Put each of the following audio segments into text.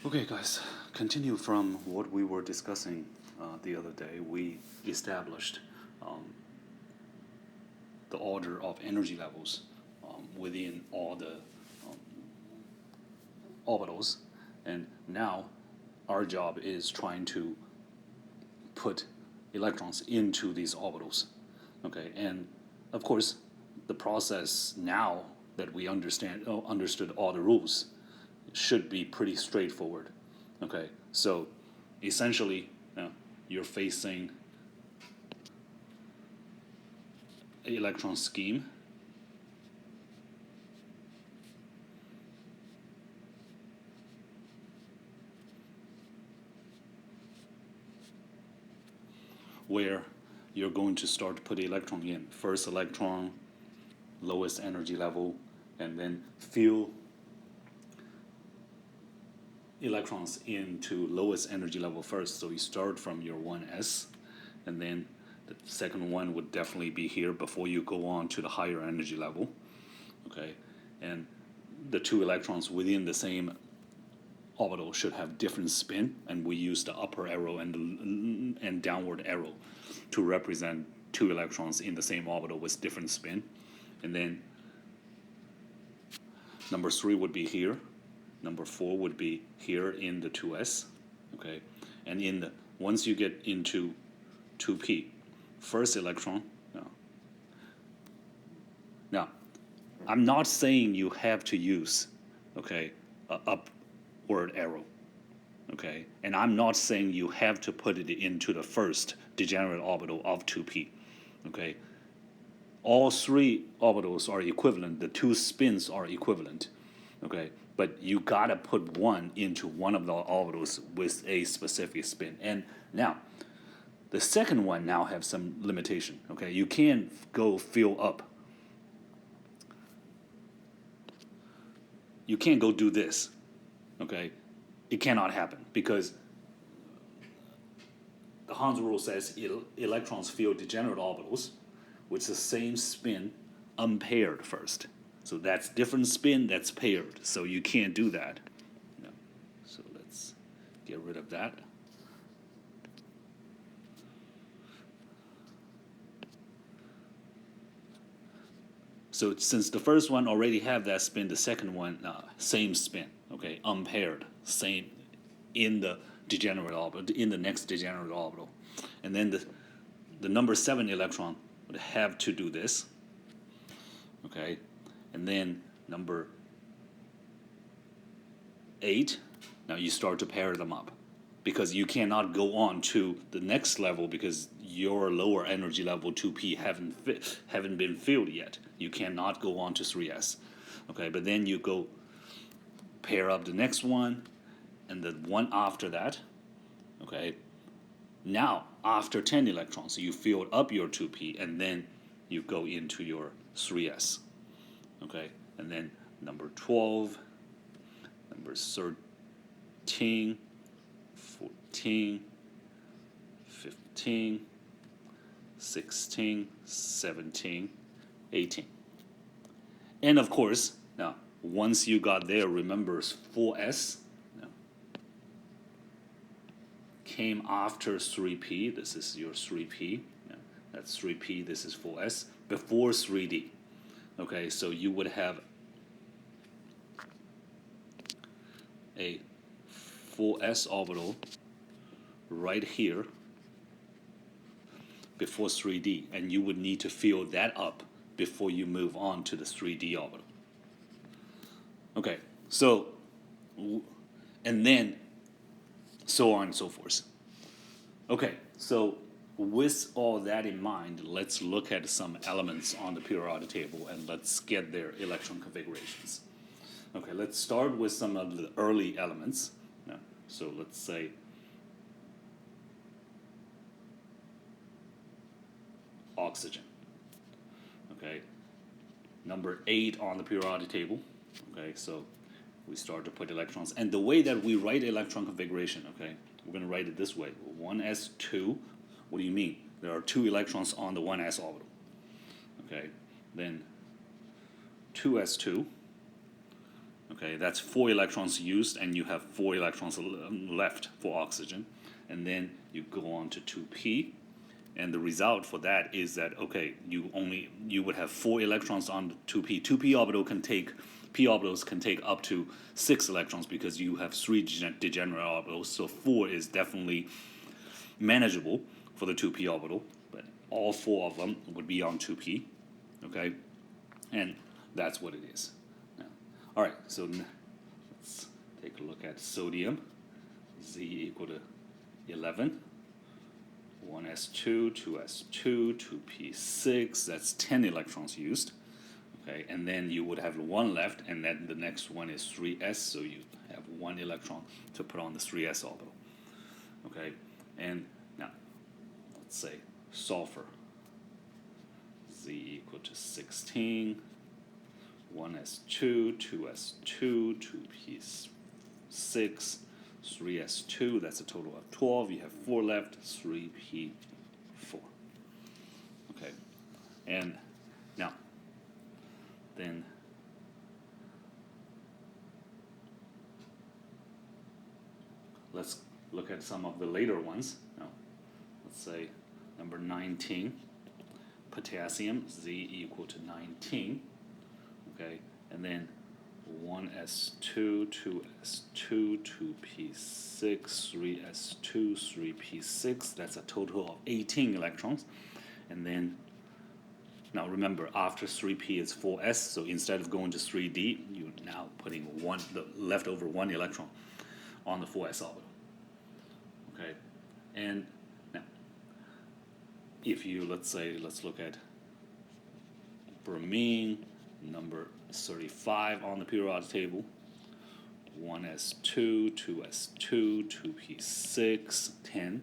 Okay, guys, continue from what we were discussing the other day. We established the order of energy levels within all the orbitals, and now our job is trying to put electrons into these orbitals. Okay, and of course, the process now that we understood all the rules should be pretty straightforward. Okay, so essentially, you're facing an electron scheme where you're going to start to put the electron in. First electron, lowest energy level, and then fill electrons into lowest energy level first. So you start from your 1s, and then the second one would definitely be here before you go on to the higher energy level. Okay, and the two electrons within the same orbital should have different spin, and we use the upper arrow and downward arrow to represent two electrons in the same orbital with different spin. And then number 3 would be here, number 4 would be here in the 2s. Okay, and in the once you get into 2p, first electron. Now I'm not saying you have to use, okay, a upward arrow, okay, and I'm not saying you have to put it into the first degenerate orbital of 2p. Okay, all three orbitals are equivalent, the two spins are equivalent. Okay, but you gotta put one into one of the orbitals with a specific spin. And now the second one now have some limitation. Okay, you can't go fill up. You can't go do this. Okay, it cannot happen because the Hans rule says electrons fill degenerate orbitals with the same spin unpaired first. So that's different spin that's paired. So you can't do that. So let's get rid of that. So since the first one already have that spin, the second one same spin, okay, unpaired, same in the degenerate orbital, in the next degenerate orbital, and then the number 7 electron would have to do this, okay, and then number 8. Now you start to pair them up, because you cannot go on to the next level because your lower energy level 2p haven't been filled yet. You cannot go on to 3s. Okay, but then you go pair up the next one and the one after that. Okay, now after 10 electrons you filled up your 2p and then you go into your 3s. Okay, and then number 12, number 13, 14, 15, 16, 17, 18. And of course, now, once you got there, remember 4s came after 3p. This is your 3p. That's 3p, this is 4s, before 3d. Okay, so you would have a 4s orbital right here before 3D, and you would need to fill that up before you move on to the 3D orbital. Okay, so, and then so on and so forth. Okay, so with all that in mind, let's look at some elements on the periodic table and let's get their electron configurations. Okay, let's start with some of the early elements. So let's say oxygen. Okay, number 8 on the periodic table. Okay, so we start to put electrons, and the way that we write electron configuration, okay, we're going to write it this way: 1s2. What do you mean? There are 2 electrons on the 1s orbital. Okay, then 2s2, Okay, that's 4 electrons used, and you have 4 electrons left for oxygen. And then you go on to 2p, and the result for that is that, okay, you would have 4 electrons on the 2p. 2p orbital can take, p orbitals can take up to 6 electrons because you have 3 degenerate orbitals. So 4 is definitely manageable for the 2p orbital, but all 4 of them would be on 2p. Okay, and that's what it is. Now, all right, so let's take a look at sodium. Z equal to 11. 1s2, 2s2, 2p6, that's 10 electrons used. Okay, and then you would have 1 left, and then the next one is 3s, so you have 1 electron to put on the 3s orbital. Okay, and now let's say sulfur. Z equal to 16, 1s2, 2s2, 2p6, 3s2, that's a total of 12. You have 4 left, 3p4. Okay, and now, then let's look at some of the later ones. Now, let's say number 19, potassium, Z equal to 19. Okay, and then 1s2, 2s2, 2p6, 3s2, 3p6. That's a total of 18 electrons. And then, now remember, after 3p is 4s, so instead of going to 3d, you're now putting the leftover 1 electron on the 4s orbital. Okay, and now, if you, let's look at bromine, number 35 on the periodic table, 1s2, 2s2, 2p6, 10,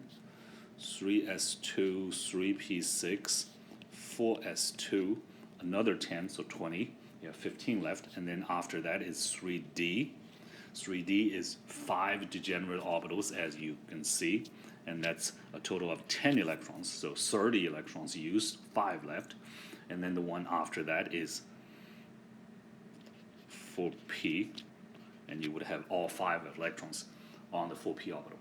3s2, 3p6, 4s2, another 10, so 20. You have 15 left, and then after that is 3d. 3d is 5 degenerate orbitals, as you can see, and that's a total of 10 electrons, so 30 electrons used, 5 left, and then the one after that is 4p, and you would have all 5 electrons on the 4p orbital.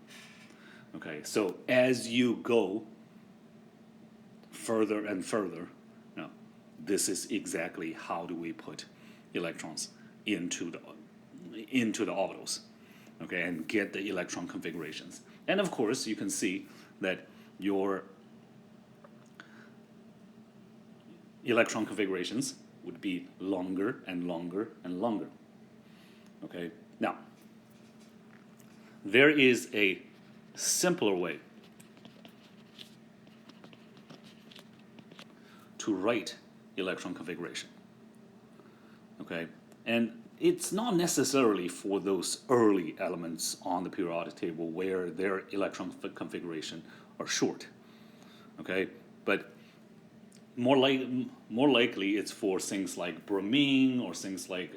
Okay, so as you go further and further, now this is exactly how do we put electrons into the orbitals, okay, and get the electron configurations. And of course, you can see that your electron configurations would be longer and longer and longer. Okay, now there is a simpler way to write electron configuration. Okay, and it's not necessarily for those early elements on the periodic table where their electron configuration are short. Okay, but more likely it's for things like bromine or things like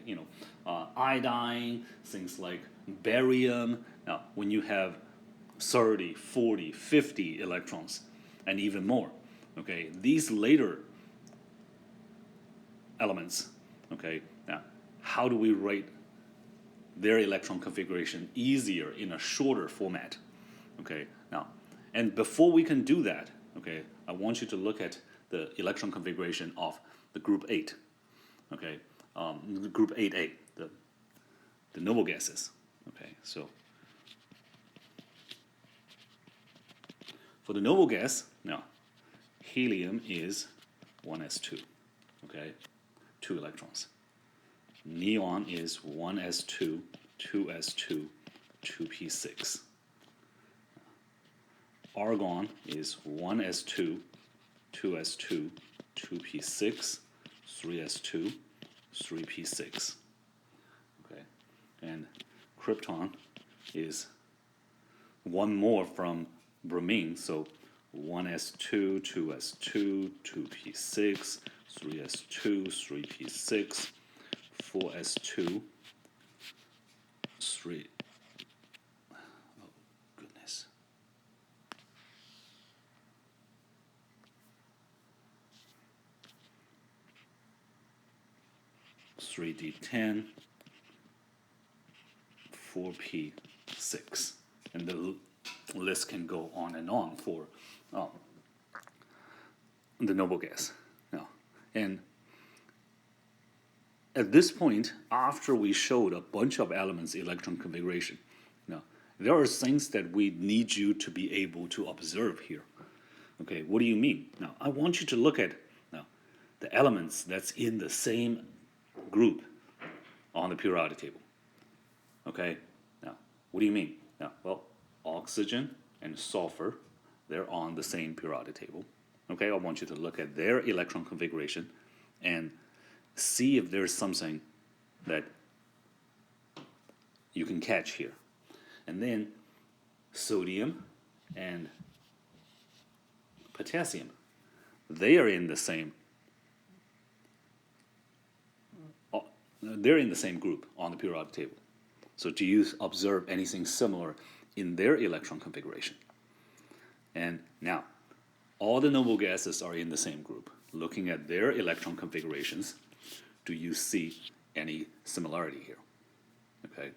iodine, things like barium. Now, when you have 30, 40, 50 electrons, and even more, okay, these later elements, okay, now how do we write their electron configuration easier in a shorter format? Okay, now, and before we can do that, okay, I want you to look at the electron configuration of the group 8, okay, group 8A, the noble gases. Okay, so for the noble gas, now helium is 1s2, okay, 2 electrons. Neon is 1s2, 2s2, 2p6. Argon is 1s2, 2s2, 2p6, 3s2, 3p6. Okay, and krypton is one more from bromine, so 1s2, 2s2, 2p6, 3s2, 3p6, 4s2, 3. Oh, goodness. 3d10, 4p6. And the list can go on and on for the noble gas. Now, and at this point, after we showed a bunch of elements electron configuration, now there are things that we need you to be able to observe here. Okay, what do you mean? Now, I want you to look at now the elements that's in the same group on the periodic table. Okay, now, what do you mean? Now, well, oxygen and sulfur, they're on the same periodic table. Okay, I want you to look at their electron configuration and see if there's something that you can catch here. And then sodium and potassium, they are in the same group on the periodic table. So do you observe anything similar in their electron configuration? And now, all the noble gases are in the same group. Looking at their electron configurations, do you see any similarity here? Okay.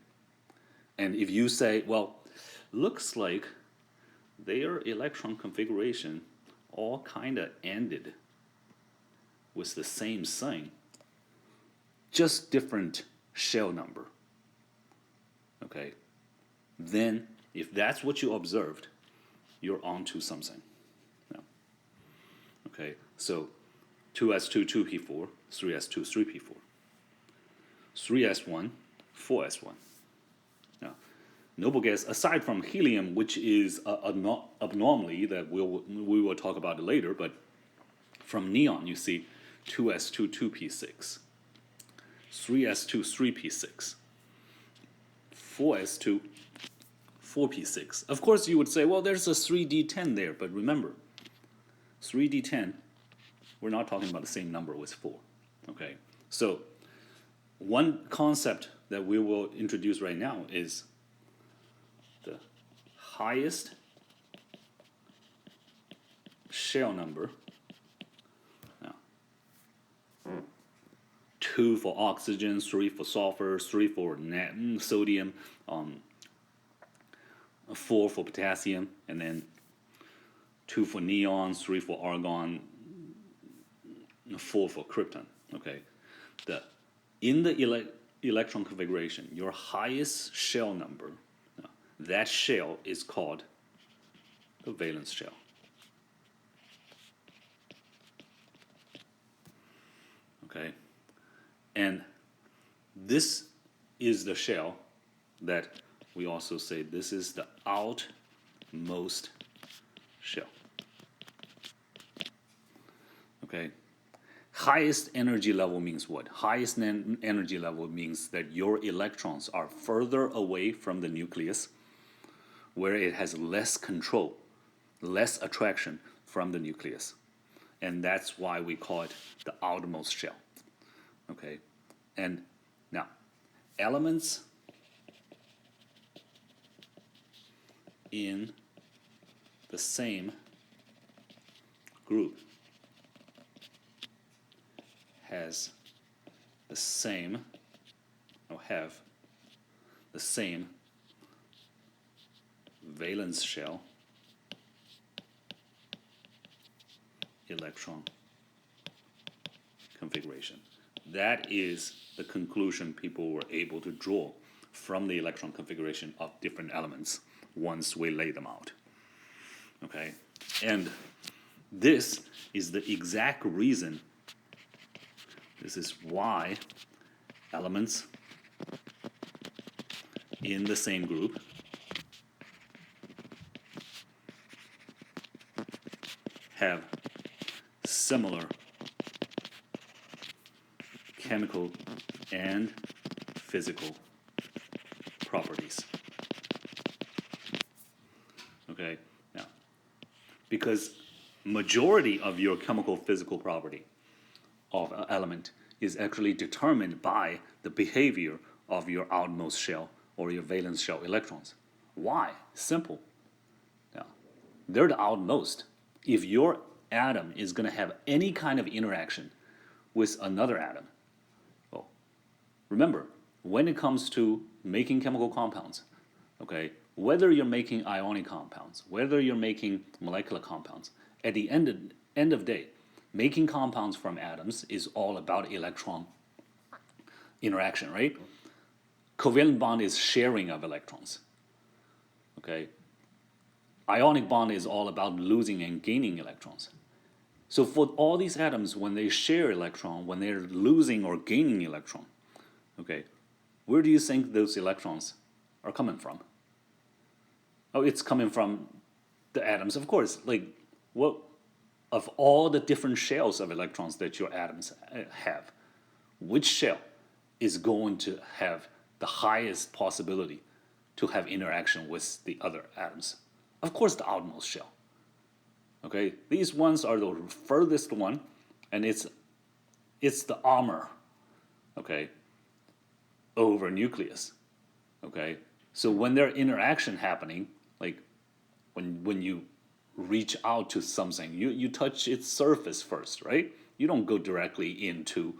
And if you say, well, looks like their electron configuration all kind of ended with the same thing, just different shell number. Okay. Then, if that's what you observed, you're onto something. No. Okay. So 2s2, 2p4, 3s2, 3p4, 3s1, 4s1. Now, noble gas, aside from helium, which is an abnormally that we will talk about it later, but from neon, you see 2s2, 2p6, 3s2, 3p6, 4s2, 4p6. Of course, you would say, well, there's a 3d10 there, but remember, 3d10, we're not talking about the same number with 4. Okay, so one concept that we will introduce right now is the highest shell number. Now, 2 for oxygen, 3 for sulfur, 3 for sodium, 4 for potassium, and then 2 for neon, 3 for argon, 4 for krypton. Okay, in the electron configuration, your highest shell number, that shell is called the valence shell. Okay, and this is the shell that we also say this is the outmost shell. Okay. Highest energy level means what? Highest energy level means that your electrons are further away from the nucleus, where it has less control, less attraction from the nucleus. And that's why we call it the outermost shell. Okay? And now, elements in the same group has the same, or have the same valence shell electron configuration. That is the conclusion people were able to draw from the electron configuration of different elements once we lay them out. Okay? And this is the exact reason. This is why elements in the same group have similar chemical and physical properties. Okay, now, because majority of your chemical physical property of an element is actually determined by the behavior of your outmost shell or your valence shell electrons. Why? Simple. Now, they're the outmost. If your atom is going to have any kind of interaction with another atom, well, remember, when it comes to making chemical compounds, okay, whether you're making ionic compounds, whether you're making molecular compounds, at the end of day, making compounds from atoms is all about electron interaction, right? Covalent bond is sharing of electrons, okay? Ionic bond is all about losing and gaining electrons. So for all these atoms, when they share electron, when they're losing or gaining electron, okay, where do you think those electrons are coming from? Oh, it's coming from the atoms, of course. Like, what of all the different shells of electrons that your atoms have, which shell is going to have the highest possibility to have interaction with the other atoms? Of course, the outermost shell. Okay, these ones are the furthest one, and it's the armor, okay, over nucleus. Okay, so when there interaction happening, like when you reach out to something, you touch its surface first, right? You don't go directly into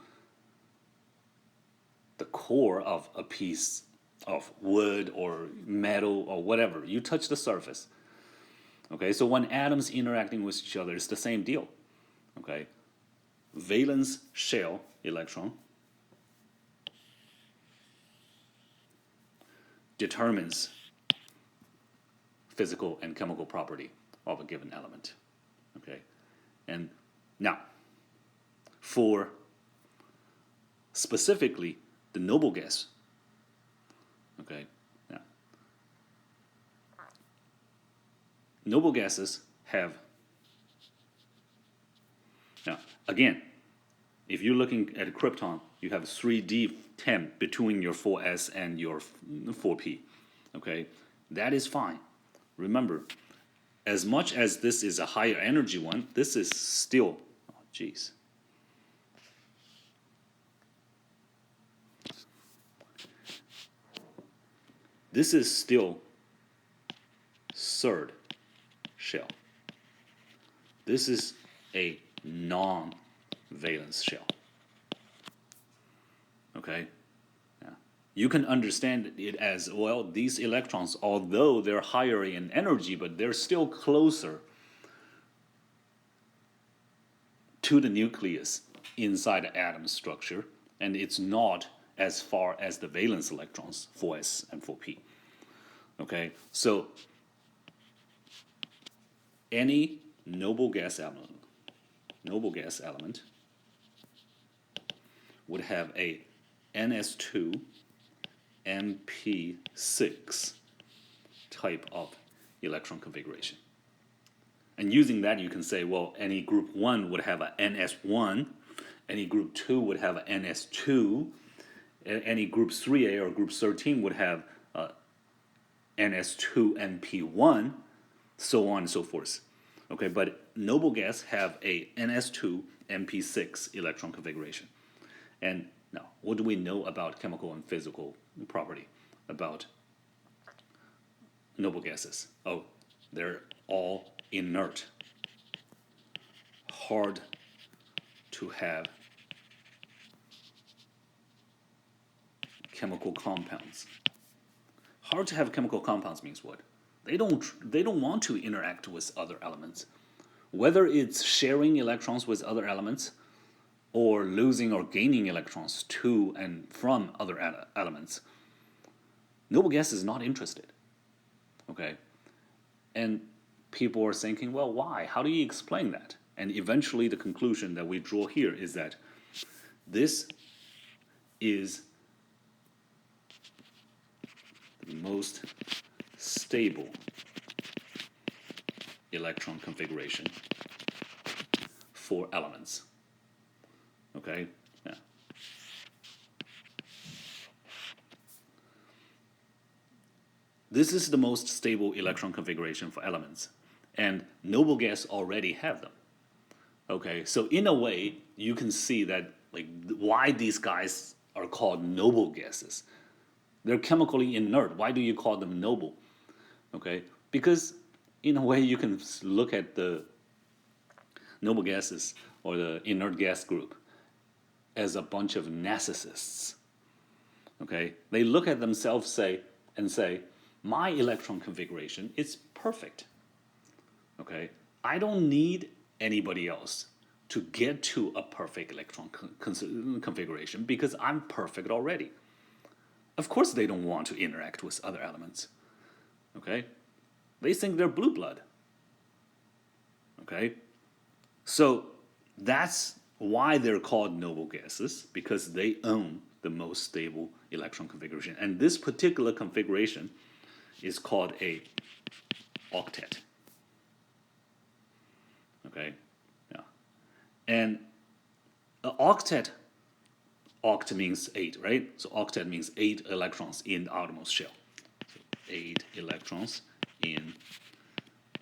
the core of a piece of wood or metal or whatever. You touch the surface. Okay, so when atoms interacting with each other, it's the same deal. Okay, valence shell electron determines physical and chemical property of a given element. Okay, and now for specifically the noble gas. Okay, now noble gases have, now again, if you're looking at a krypton, you have 3D temp between your 4s and your 4p. Okay, that is fine. Remember, as much as this is a higher energy one, this is still, oh geez. This is still third shell. This is a non-valence shell. Okay? Yeah. You can understand it as, well, these electrons, although they're higher in energy, but they're still closer to the nucleus inside the atom structure, and it's not as far as the valence electrons, 4s and 4p. Okay, so any noble gas element would have a NS2 MP6 type of electron configuration. And using that, you can say, well, any group 1 would have a NS1, any group 2 would have a NS2, any group 3A or group 13 would have NS2MP1, so on and so forth. Okay, but noble gas have a NS2MP6 electron configuration. And now, what do we know about chemical and physical property about noble gases? Oh, they're all inert, hard to have chemical compounds. Hard to have chemical compounds means what? They don't want to interact with other elements. Whether it's sharing electrons with other elements or losing or gaining electrons to and from other elements, noble gas is not interested. Okay? And people are thinking, well, why? How do you explain that? And eventually the conclusion that we draw here is that this is the most stable electron configuration for elements. Okay? Yeah. This is the most stable electron configuration for elements, and noble gas already have them. Okay, so in a way, you can see that, like, why these guys are called noble gases. They're chemically inert. Why do you call them noble? Okay, because in a way you can look at the noble gases or the inert gas group as a bunch of narcissists. Okay, they look at themselves and say, my electron configuration is perfect. Okay, I don't need anybody else to get to a perfect electron configuration because I'm perfect already. Of course, they don't want to interact with other elements. Okay, they think they're blue blood. Okay, so that's why they're called noble gases, because they own the most stable electron configuration. And this particular configuration is called a octet. Okay, yeah. And an octet, oct means 8, right? So octet means 8 electrons in the outermost shell. So 8 electrons in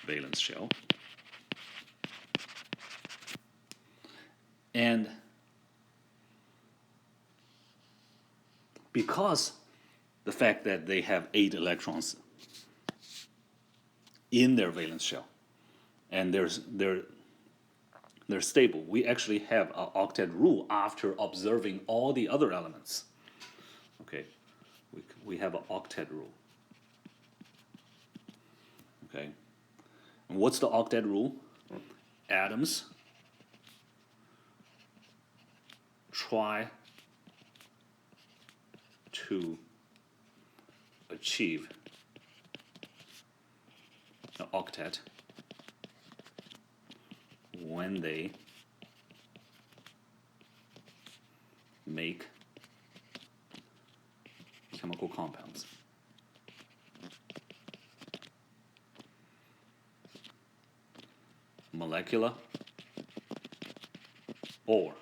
valence shell. And because the fact that they have 8 electrons in their valence shell, and they're stable, we actually have an octet rule after observing all the other elements. Okay, we have an octet rule. Okay, and what's the octet rule? Atoms try to achieve an octet when they make chemical compounds. Molecular or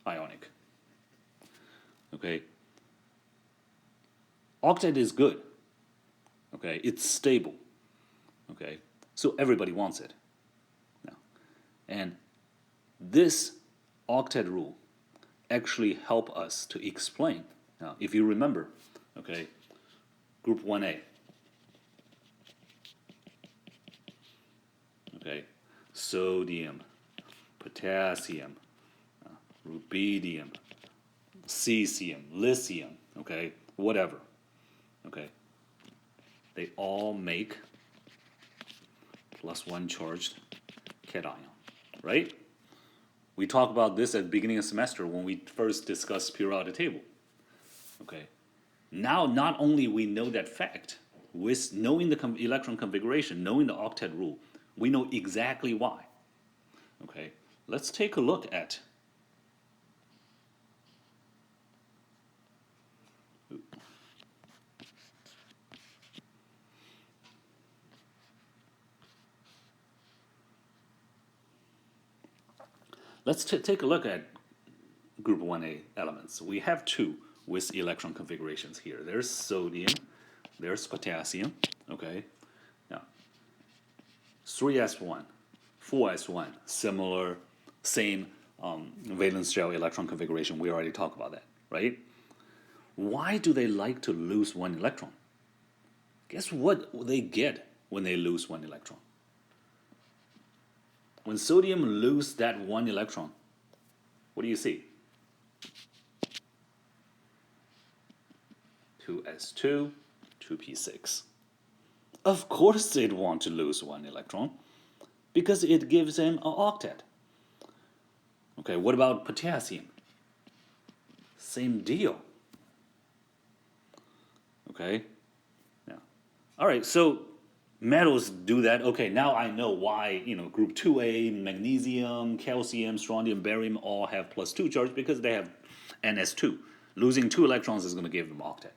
ionic. Okay. Octet is good. Okay, it's stable. Okay, so everybody wants it. Now, and this octet rule actually help us to explain. Now, if you remember, okay, group 1A. Okay, sodium, potassium, rubidium, cesium, lithium, okay, whatever, okay, they all make +1 charged cation, right? We talked about this at the beginning of the semester when we first discussed periodic table. Okay, now not only we know that fact, with knowing the electron configuration, knowing the octet rule, we know exactly why. Okay, let's take a look at take a look at group 1A elements. We have 2 with electron configurations here. There's sodium, there's potassium, okay? Now, 3s1, 4s1, similar, same valence shell electron configuration. We already talked about that, right? Why do they like to lose 1 electron? Guess what they get when they lose 1 electron? When sodium loses that 1 electron, what do you see? 2s2, 2p6. Of course they'd want to lose 1 electron because it gives them an octet. Okay, what about potassium? Same deal. Okay, yeah. All right, so metals do that. Okay, now I know why, group 2A, magnesium, calcium, strontium, barium all have +2 charge because they have NS2. Losing 2 electrons is going to give them octet.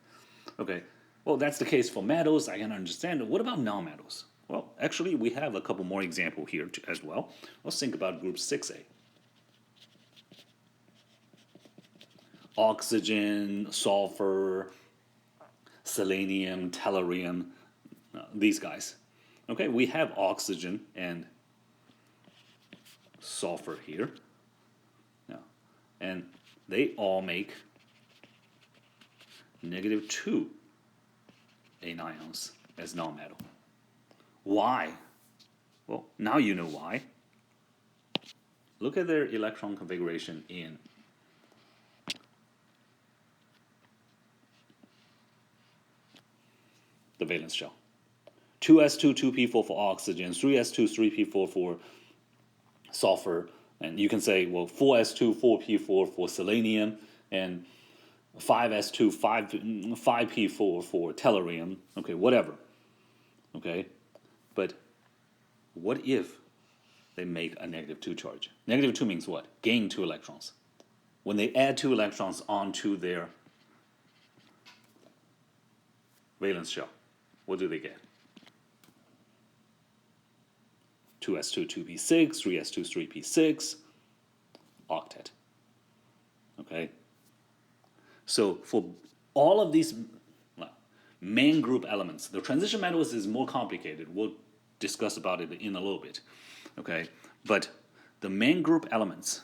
Okay, well, that's the case for metals. I can understand. What about nonmetals? Well, actually, we have a couple more examples here as well. Let's think about group 6A. Oxygen, sulfur, selenium, tellurium, these guys. Okay, we have oxygen and sulfur here. Yeah. And they all make -2 anions as nonmetal. Why? Well, now you know why. Look at their electron configuration in valence shell. 2s2, 2p4 for oxygen, 3s2, 3p4 for sulfur, and you can say, well, 4s2, 4p4 for selenium, and 5s2, 5p4 for tellurium, okay, whatever, okay? But what if they make a -2 charge? -2 means what? Gain 2 electrons. When they add 2 electrons onto their valence shell, what do they get? 2s2, 2p6, 3s2, 3p6, octet. Okay? So for all of these main group elements, the transition metals is more complicated. We'll discuss about it in a little bit. Okay? But the main group elements,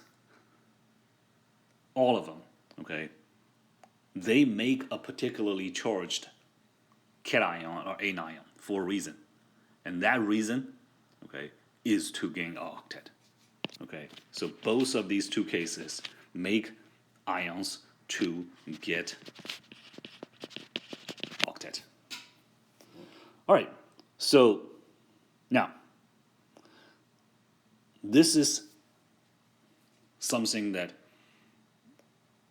all of them, okay, they make a particularly charged cation or anion for a reason. And that reason, okay, is to gain an octet. Okay, so both of these two cases make ions to get octet. All right, so now this is something that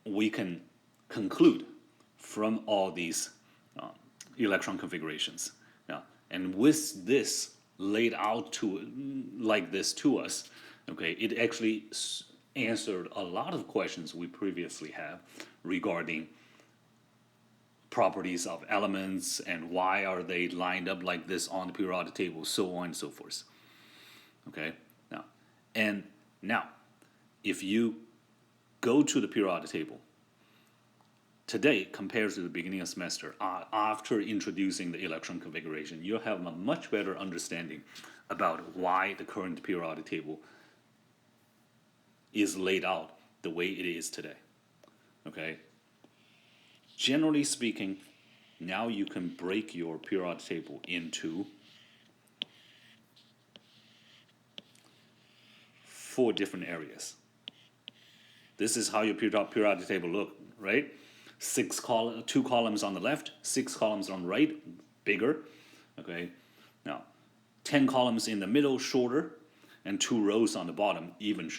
we can conclude from all these electron configurations. Now, and with this laid out to like this to us, okay, it actually answered a lot of questions we previously had regarding properties of elements and why are they lined up like this on the periodic table, so on and so forth. Okay, now, if you go to the periodic table today compared to the beginning of semester, after introducing the electron configuration, you'll have a much better understanding about why the current periodic table is laid out the way it is today. Okay? Generally speaking, now you can break your periodic table into 4 different areas. This is how your periodic table look, right? 2 columns on the left, 6 columns on the right, bigger. Okay, now 10 columns in the middle, shorter, and 2 rows on the bottom, even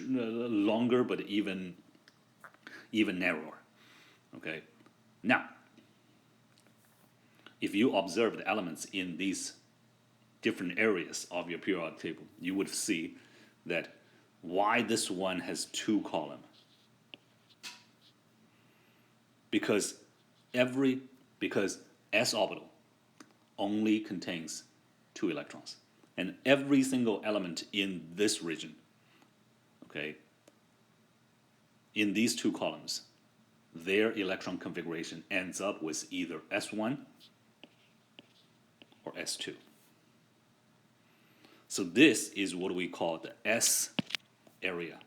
longer, but even narrower. Okay, now if you observe the elements in these different areas of your periodic table, you would see that why this one has 2 columns. Because s orbital only contains 2 electrons, and every single element in this region, okay, in these 2 columns, their electron configuration ends up with either S1 or S2. So this is what we call the S area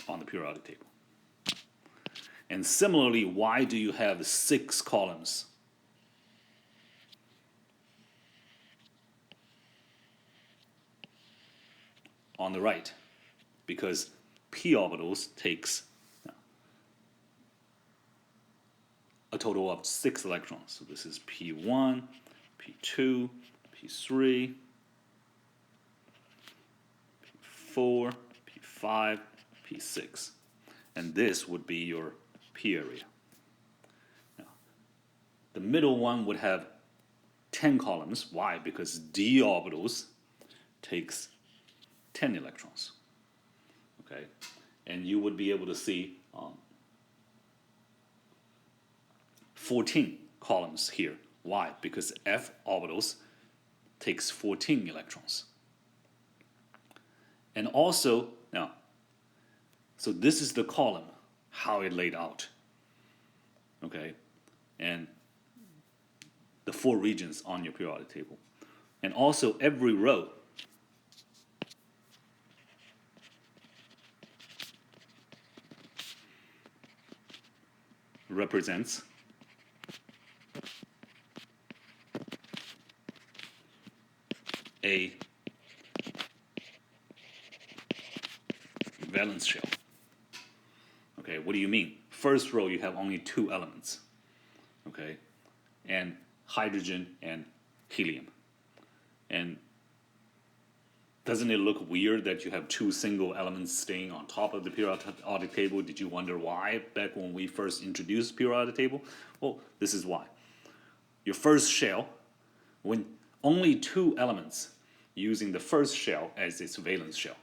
on the periodic table. And similarly, why do you have 6 columns? On the right, because p orbitals takes a total of 6 electrons. So this is p1, p2, p3, p4, p5, p6. And this would be your p area. Now, the middle one would have 10 columns. Why? Because d orbitals takes 10 electrons. Okay, and you would be able to see 14 columns here. Why? Because f orbitals takes 14 electrons. And also, now, so this is the column, how it laid out. Okay, and the 4 regions on your periodic table. And also every row represents a valence shell. Okay, what do you mean? First row you have only 2 elements. Okay, and hydrogen, and helium. And doesn't it look weird that you have two single elements staying on top of the periodic table? Did you wonder why back when we first introduced periodic table? Well, this is why. Your first shell, when only two elements using the first shell as its valence shell.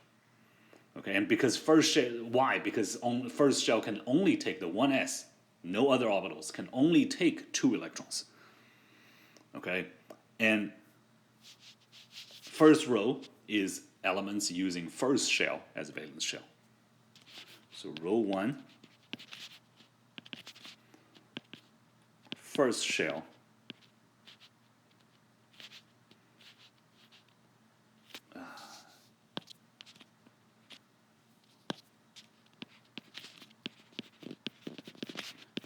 Okay, and because first shell, why? Because first shell can only take the 1s. No other orbitals can only take 2 electrons. Okay, and first row is elements using first shell as a valence shell. So row 1, first shell,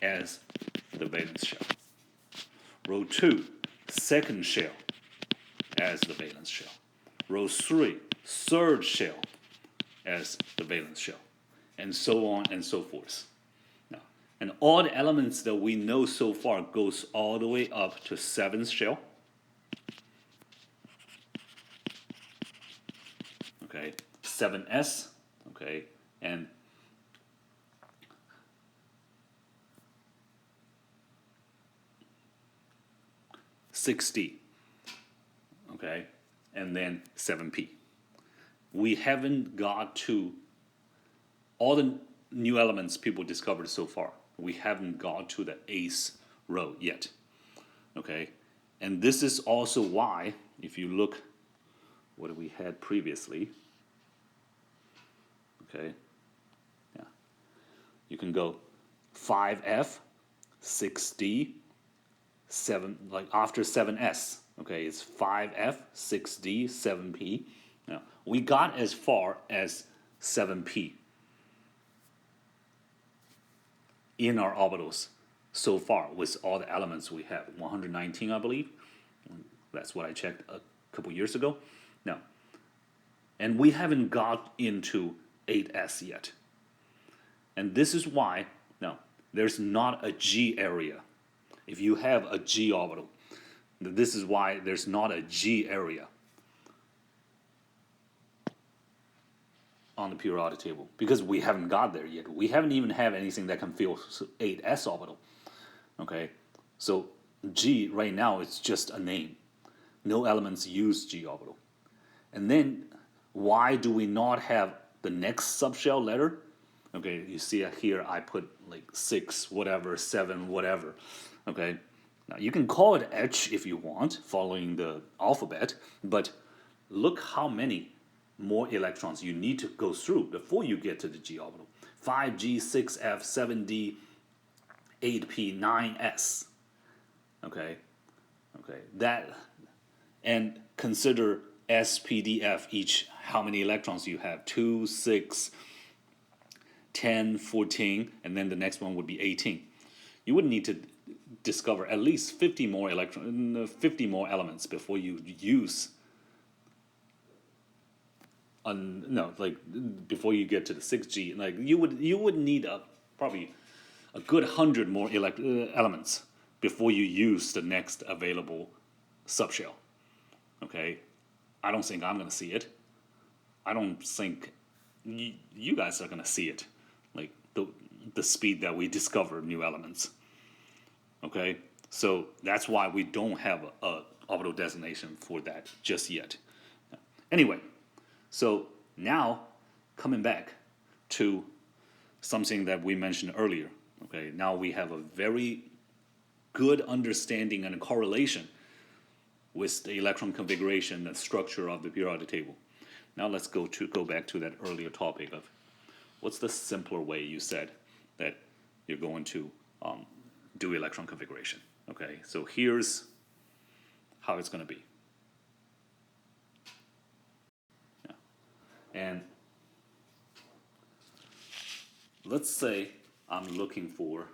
as the valence shell. Row 2, second shell as the valence shell. Row 3, third shell as the valence shell, and so on and so forth. Now, and all the elements that we know so far goes all the way up to 7th shell. Okay, 7s, okay, and $60, okay, and then 7p. We haven't got to all the new elements people discovered so far. We haven't got to the 8th row yet, okay, and this is also why, if you look what we had previously, okay, yeah, you can go 5f, 6d, 7, like after 7s, okay, it's 5f, 6d, 7p. Now, we got as far as 7p in our orbitals so far with all the elements we have. 119, I believe. That's what I checked a couple years ago. Now, and we haven't got into 8s yet. And this is why, now, there's not a G area. If you have a G orbital, this is why there's not a G area on the periodic table, because we haven't got there yet. We haven't even have anything that can fill 8s orbital. Okay, so G right now is just a name. No elements use G orbital. And then why do we not have the next subshell letter? Okay, you see here I put like 6, whatever, 7, whatever. Okay, now you can call it H if you want, following the alphabet, but look how many more electrons you need to go through before you get to the G orbital. 5G, 6F, 7D, 8P, 9S. Okay, that, and consider SPDF each, how many electrons you have, 2, 6, 10, 14, and then the next one would be 18. You would need to discover at least 50 more 50 more elements before you use before you get to the 6G. Like you would need probably a good 100 more elements before you use the next available subshell. Okay, I don't think I'm gonna see it. I don't think you guys are gonna see it, like the speed that we discover new elements. Okay, so that's why we don't have a orbital designation for that just yet. Anyway, so now coming back to something that we mentioned earlier. Okay, now we have a very good understanding and a correlation with the electron configuration and structure of the periodic table. Now let's go back to that earlier topic of what's the simpler way you said that you're going to do electron configuration. Okay, so here's how it's going to be. Yeah. And let's say I'm looking for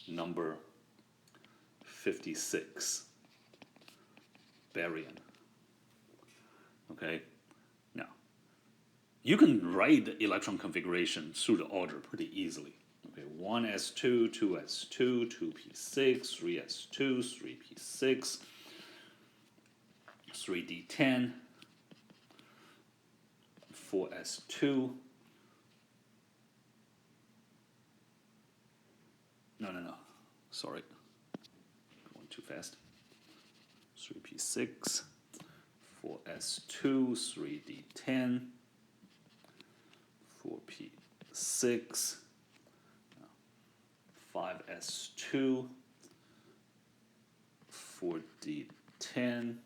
number 56, barium. Okay, now you can write the electron configuration through the order pretty easily. Okay, 1s2, 2s2, 2p6, 3s2, 3p6, 3d10, 4s2. No. Sorry. Going too fast. 3p6, 4s2, 3d10, 4p6, 5s2, 4d10,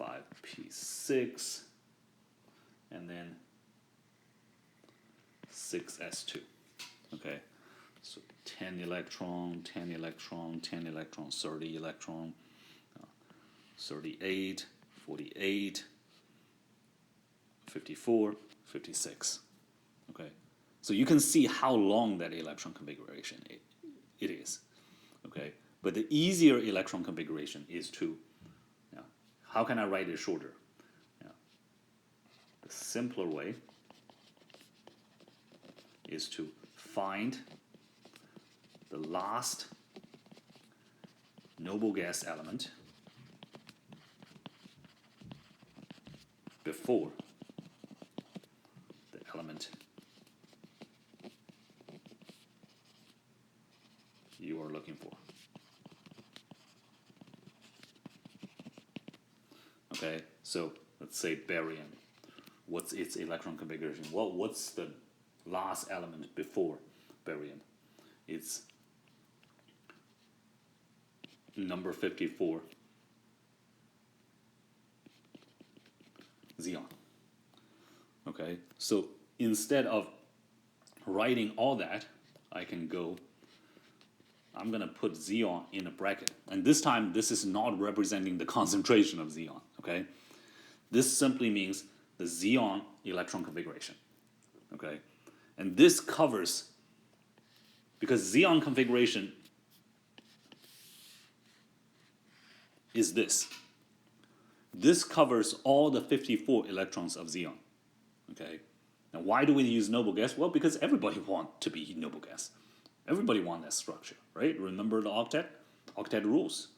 5p6, and then 6s2. Okay, so 10 electron, 10 electron, 10 electron, 30 electron, 38, 48, 54, 56. Okay, so you can see how long that electron configuration it is. Okay, but the easier electron configuration is to, how can I write it shorter? The simpler way is to find the last noble gas element before the element you are looking for. Okay, so let's say barium. What's its electron configuration? Well, what's the last element before barium? It's number 54, xenon. Okay, so instead of writing all that, I can go, I'm going to put xenon in a bracket. And this time, this is not representing the concentration of xenon, okay? This simply means the xenon electron configuration, okay? And this covers, because xenon configuration is this. This covers all the 54 electrons of xenon, okay? Now, why do we use noble gas? Well, because everybody wants to be noble gas. Everybody wants that structure, right? Remember the octet rules.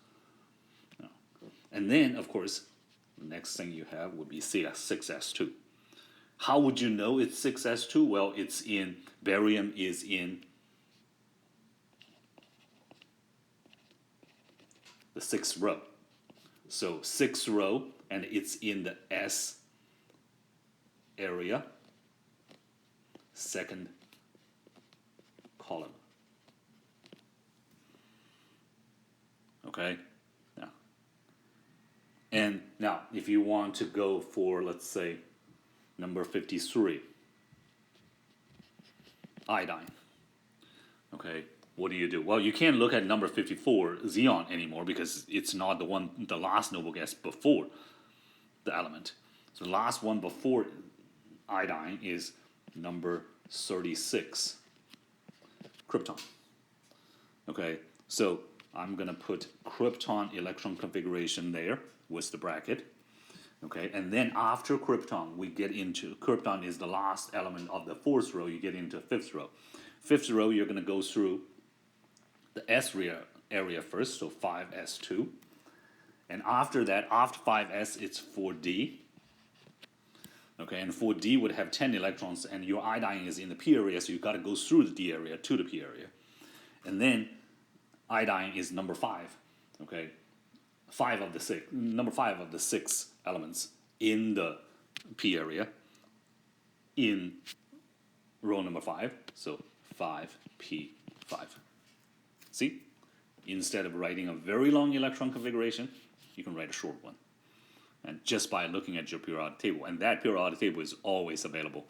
And then, of course, the next thing you have would be 6s2. How would you know it's 6s2? Well, it's in, barium is in the 6th row. So 6th row, and it's in the S area, 2nd column. Okay? Now, if you want to go for, let's say, number 53, iodine. Okay, what do? Well, you can't look at number 54, xenon, anymore because it's not the last noble gas before the element. So the last one before iodine is number 36, krypton. Okay, so I'm going to put krypton electron configuration there with the bracket. Okay, and then after krypton, we get into, krypton is the last element of the 4th row, you get into 5th row. 5th row, you're going to go through the S area first, so 5s2. And after that, after 5s, it's 4d. Okay, and 4d would have 10 electrons, and your iodine is in the p area, so you've got to go through the d area to the p area. And then iodine is number 5. Okay, number 5 of the 6 elements in the p area in row number 5, so 5p5. See, instead of writing a very long electron configuration, you can write a short one, and just by looking at your periodic table, and that periodic table is always available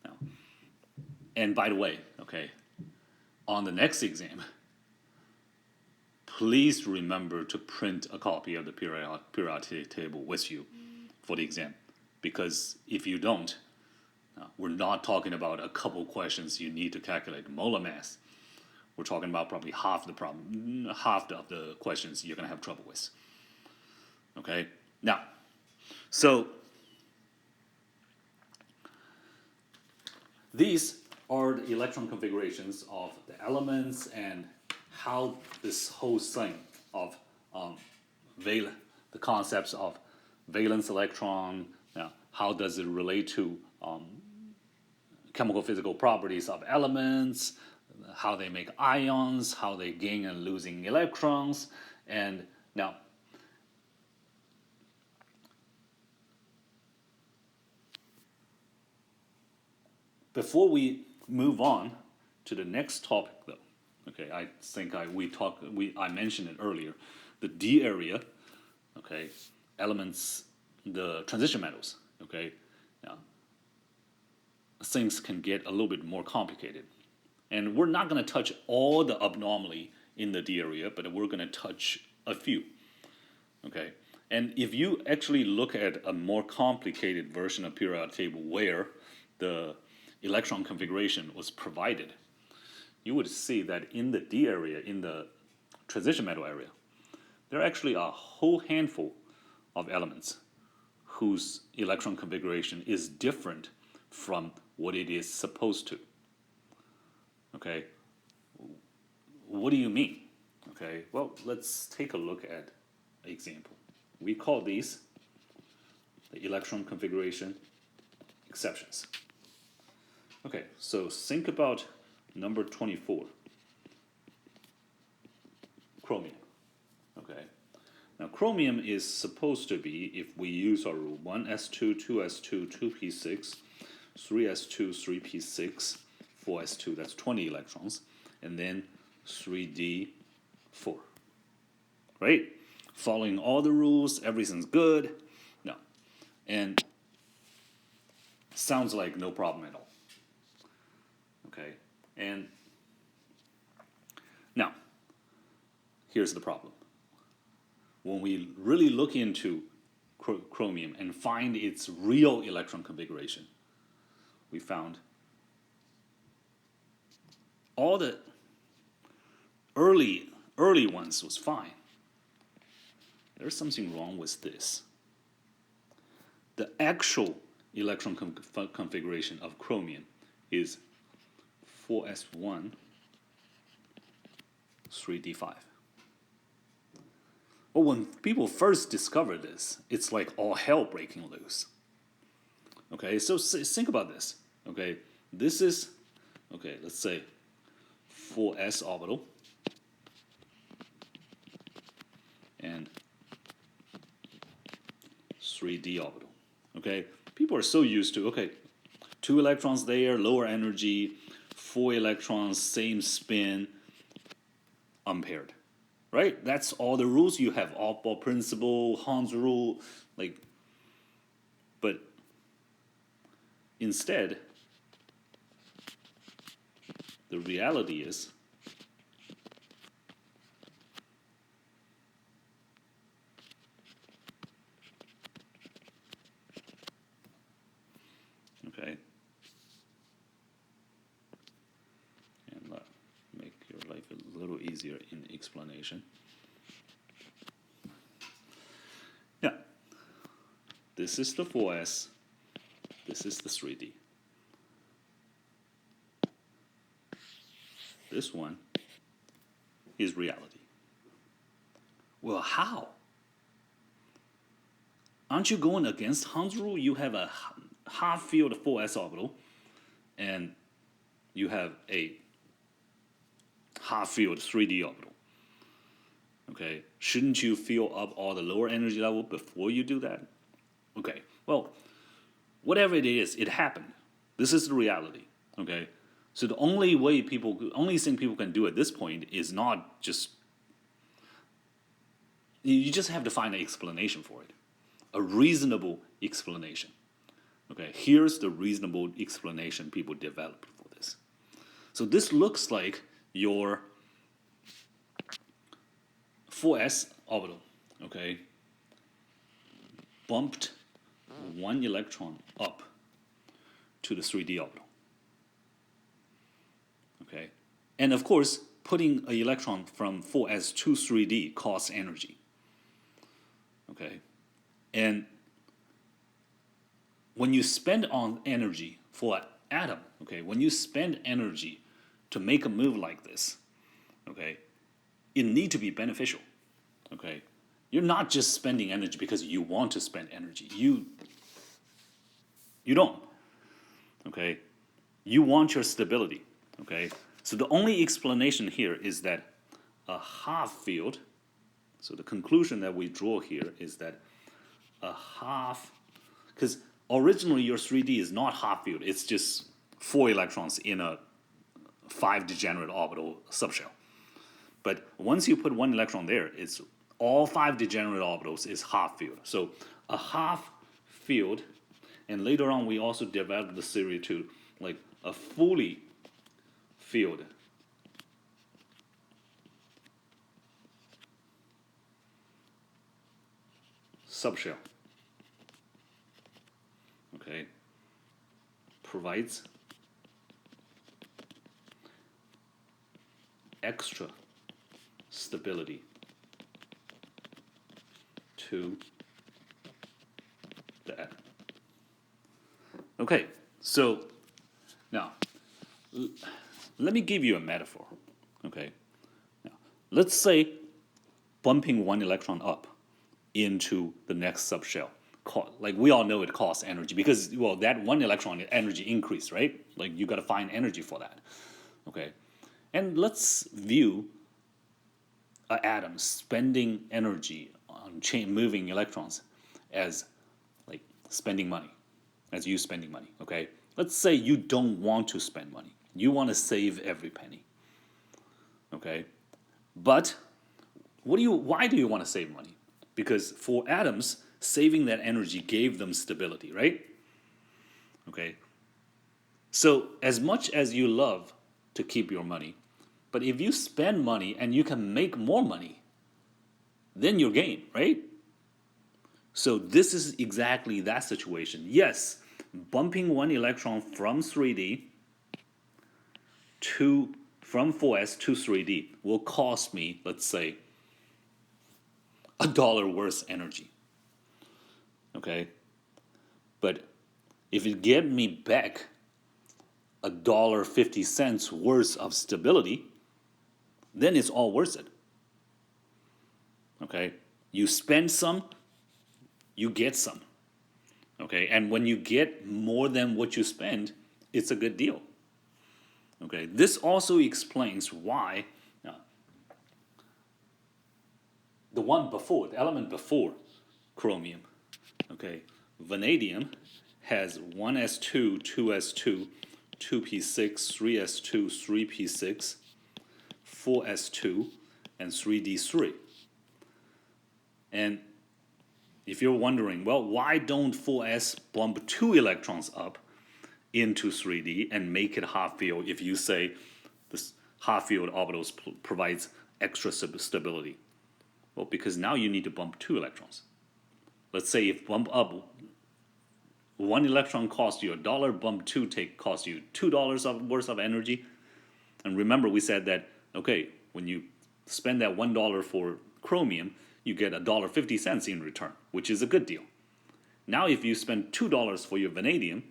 now. And by the way, okay, on the next exam, please remember to print a copy of the periodic table with you for the exam, because if you don't, we're not talking about a couple questions you need to calculate molar mass. We're talking about probably half the problem, half of the questions you're going to have trouble with. Okay, now, so these are the electron configurations of the elements and how this whole thing of the concepts of valence electron, how does it relate to chemical physical properties of elements, how they make ions, how they gain and losing electrons, and now before we move on to the next topic, though, okay, I think I mentioned it earlier, the D area, okay, elements, the transition metals, okay, now things can get a little bit more complicated, and we're not going to touch all the abnormally in the D area, but we're going to touch a few, okay. And if you actually look at a more complicated version of periodic table where the electron configuration was provided, you would see that in the D area, in the transition metal area, there are actually a whole handful of elements whose electron configuration is different from what it is supposed to. Okay, what do you mean? Okay, well, let's take a look at an example. We call these the electron configuration exceptions. Okay, so think about number 24, chromium. Okay, now chromium is supposed to be, if we use our rule, 1s2, 2s2, 2p6, 3s2, 3p6, 4s2, that's 20 electrons, and then 3d4. Right? Following all the rules, everything's good. No. And sounds like no problem at all. Okay, and now, here's the problem. When we really look into chromium and find its real electron configuration, we found all the early ones was fine. There's something wrong with this. The actual electron configuration of chromium is 4s1, 3d5. Well, when people first discovered this, it's like all hell breaking loose. Okay, so think about this. Okay, this is, okay, let's say 4s orbital and 3d orbital. Okay, people are so used to, okay, 2 electrons there, lower energy, 4 electrons, same spin, unpaired, right? That's all the rules. You have off-ball principle, Hans rule, like, but instead, the reality is okay, and make your life a little easier in explanation. Yeah, this is the 4s, this is the 3d. This one is reality. Well, how? Aren't you going against Hans rule? You have a half-filled 4s orbital, and you have a half-filled 3d orbital. Okay, shouldn't you fill up all the lower energy level before you do that? Okay, well, whatever it is, it happened. This is the reality. Okay, so the only thing people can do at this point is not just, you just have to find an explanation for it, a reasonable explanation. Okay, here's the reasonable explanation people developed for this. So this looks like your 4s orbital, okay, bumped 1 electron up to the 3d orbital. Okay, and of course, putting an electron from 4s to 3d costs energy. Okay, and when you spend on energy for atom, okay, when you spend energy to make a move like this, okay, it need to be beneficial, okay? You're not just spending energy because you want to spend energy. You don't, okay? You want your stability, okay? So the only explanation here is that a half field, so the conclusion that we draw here is that a half, because originally your 3D is not half field, it's just 4 electrons in a 5 degenerate orbital subshell. But once you put 1 electron there, it's all 5 degenerate orbitals is half field. So a half field, and later on we also developed the theory to like a fully filled subshell, okay, provides extra stability to the atom. Okay, so now let me give you a metaphor. Okay, now let's say bumping 1 electron up into the next subshell. Like we all know it costs energy because, well, that 1 electron energy increase, right? Like you got to find energy for that. Okay, and let's view an atom spending energy on moving electrons as like spending money, as you spending money. Okay, let's say you don't want to spend money. You want to save every penny. Okay, but why do you want to save money? Because for atoms, saving that energy gave them stability, right? Okay. So as much as you love to keep your money, but if you spend money and you can make more money, then you gain, right? So this is exactly that situation. Yes, bumping 1 electron from 3D from 4s to 3D will cost me, let's say, $1 worth energy. Okay? But if it get me back $1.50 worth of stability, then it's all worth it. Okay? You spend some, you get some. Okay? And when you get more than what you spend, it's a good deal. Okay? This also explains why the element before chromium, okay, vanadium has 1s2, 2s2, 2p6, 3s2, 3p6, 4s2, and 3d3. And if you're wondering, well, why don't 4s bump 2 electrons up into 3d and make it half field if you say this half field orbitals provides extra stability? Well, because now you need to bump 2 electrons. Let's say if bump up 1 electron costs you $1, bump 2 costs you $2 worth of energy. And remember we said that, okay, when you spend that $1 for chromium, you get $1.50 in return, which is a good deal. Now if you spend $2 for your vanadium,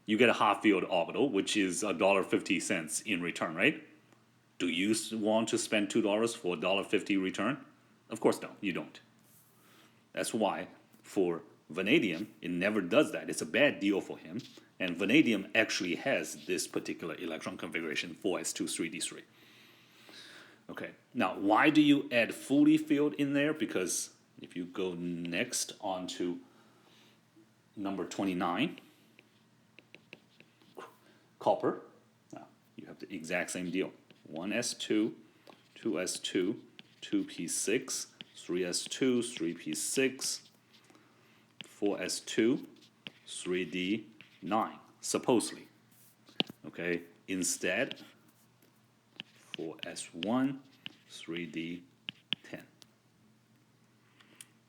you get a half field orbital, which is $1.50 in return, right? Do you want to spend $2 for $1.50 return? Of course no, you don't. That's why for vanadium, it never does that. It's a bad deal for him. And vanadium actually has this particular electron configuration, 4s2, 3d3. Okay, now why do you add fully filled in there? Because if you go next on to number 29, copper, now you have the exact same deal. 1s2, 2s2, 2p6, 3s2, 3p6, 4s2, 3d9, supposedly. Okay, instead, 4s1, 3d10.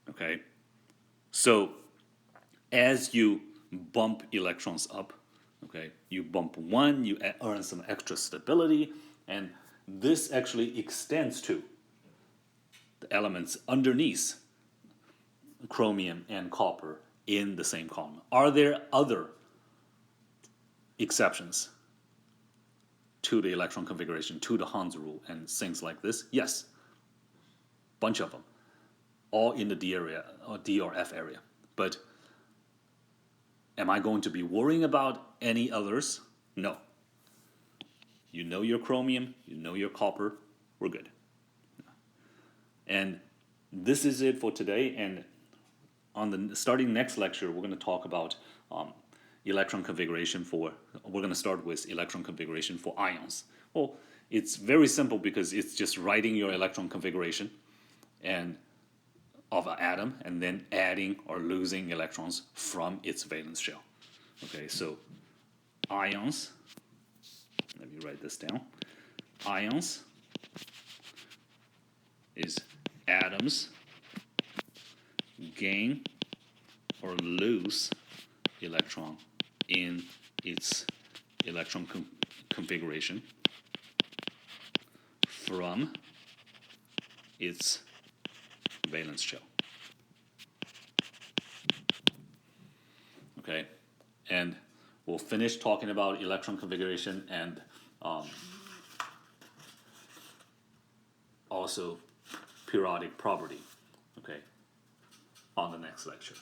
Okay, so as you bump electrons up, okay, you bump 1, you earn some extra stability, and this actually extends to the elements underneath chromium and copper in the same column. Are there other exceptions to the electron configuration, to the Hans rule, and things like this? Yes, bunch of them, all in the D area, or D or F area. But am I going to be worrying about any others? No. You know your chromium, you know your copper, we're good. And this is it for today. And on the starting next lecture, we're going to talk about electron configuration for. We're going to start with electron configuration for ions. Well, it's very simple because it's just writing your electron configuration and of an atom and then adding or losing electrons from its valence shell. Okay, so ions. Let me write this down. Ions is atoms gain or lose electron in its electron configuration from its valence shell. Okay, and we'll finish talking about electron configuration and also periodic property, okay, on the next lecture.